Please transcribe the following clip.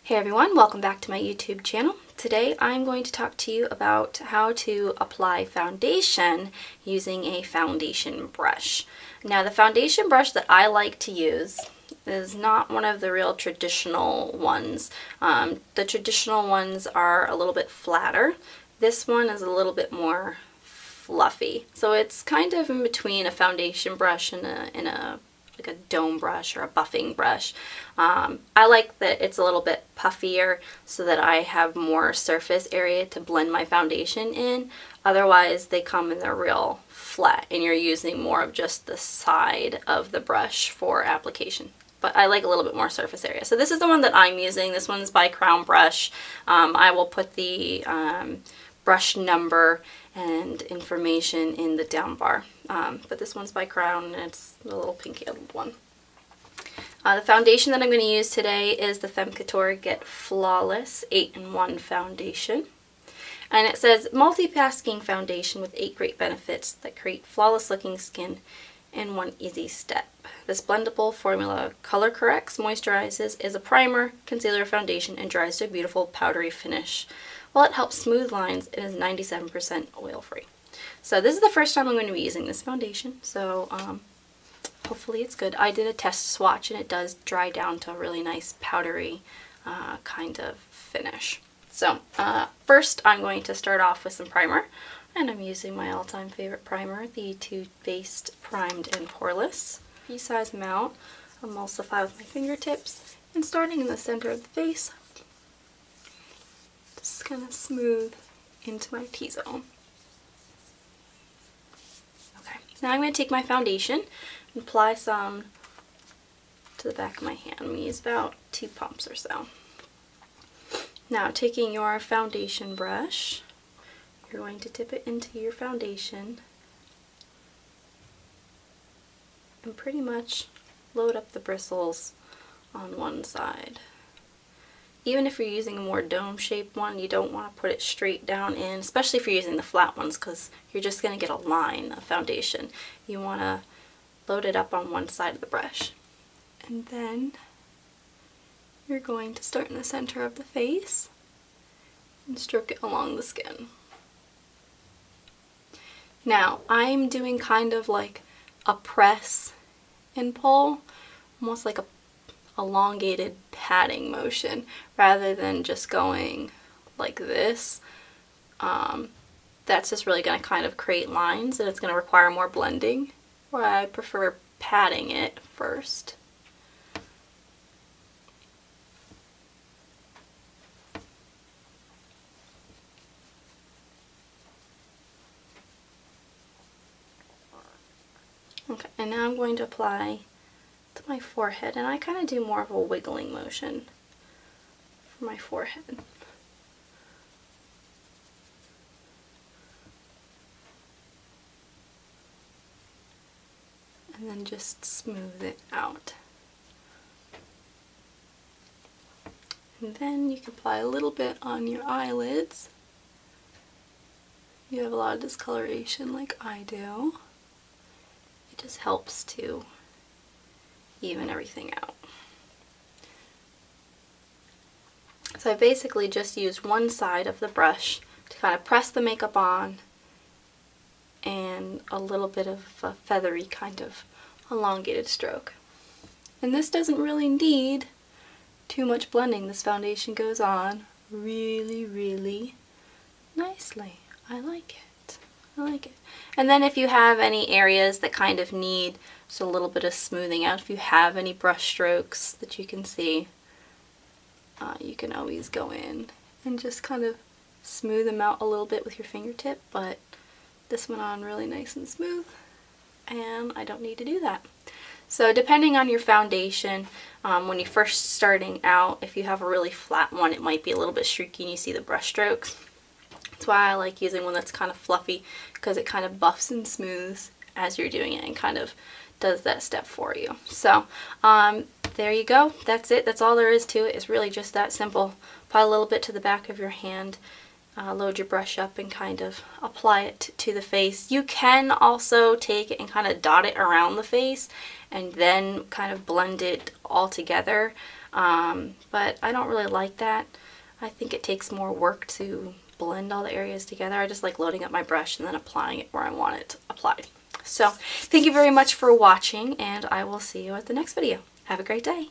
Hey everyone, welcome back to my YouTube channel. Today I'm going to talk to you about how to apply foundation using a foundation brush. Now the foundation brush that I like to use is not one of the real traditional ones. The traditional ones are a little bit flatter. This one is a little bit more fluffy. So it's kind of in between a foundation brush and a like a dome brush or a buffing brush. I like that it's a little bit puffier so that I have more surface area to blend my foundation in. Otherwise they come in they're real flat and you're using more of just the side of the brush for application. But I like a little bit more surface area. So this is the one that I'm using. This one's by Crown Brush. I will put the brush number and information in the down bar. But this one's by Crown and it's the little pink-handled one. The foundation that I'm going to use today is the Femme Couture Get Flawless 8-in-1 foundation. And it says multitasking foundation with 8 great benefits that create flawless looking skin in one easy step. This blendable formula color corrects, moisturizes, is a primer, concealer, foundation, and dries to a beautiful powdery finish. While it helps smooth lines, it is 97% oil-free. So this is the first time I'm going to be using this foundation, so hopefully it's good. I did a test swatch and it does dry down to a really nice powdery kind of finish. So first I'm going to start off with some primer, and I'm using my all-time favorite primer, the Too Faced Primed and Poreless pea-size amount. Emulsify with my fingertips, and starting in the center of the face, just kind of smooth into my T-zone. Okay, now I'm going to take my foundation and apply some to the back of my hand. I'm going to use about 2 pumps or so. Now taking your foundation brush, you're going to dip it into your foundation and pretty much load up the bristles on one side. Even if you're using a more dome-shaped one, you don't want to put it straight down in, especially if you're using the flat ones, because you're just going to get a line of foundation. You want to load it up on one side of the brush. And then you're going to start in the center of the face and stroke it along the skin. Now, I'm doing kind of like a press and pull, almost like a elongated patting motion rather than just going like this. That's just really going to kind of create lines and it's going to require more blending, where I prefer patting it first. Okay, and now I'm going to apply to my forehead, and I kind of do more of a wiggling motion for my forehead. And then just smooth it out. And then you can apply a little bit on your eyelids. You have a lot of discoloration like I do. It just helps to even everything out. So I basically just use one side of the brush to kind of press the makeup on, and a little bit of a feathery kind of elongated stroke. And this doesn't really need too much blending. This foundation goes on really, really nicely. I like it. I like it. And then if you have any areas that kind of need just a little bit of smoothing out, if you have any brush strokes that you can see, you can always go in and just kind of smooth them out a little bit with your fingertip, but this went on really nice and smooth and I don't need to do that. So depending on your foundation, when you're first starting out, if you have a really flat one, it might be a little bit streaky and you see the brush strokes. That's why I like using one that's kind of fluffy, because it kind of buffs and smooths as you're doing it and kind of does that step for you. So there you go. That's it. That's all there is to it. It's really just that simple. Apply a little bit to the back of your hand, load your brush up and kind of apply it to the face. You can also take it and kind of dot it around the face and then kind of blend it all together. but I don't really like that. I think it takes more work to blend all the areas together. I just like loading up my brush and then applying it where I want it applied. So thank you very much for watching, and I will see you at the next video. Have a great day.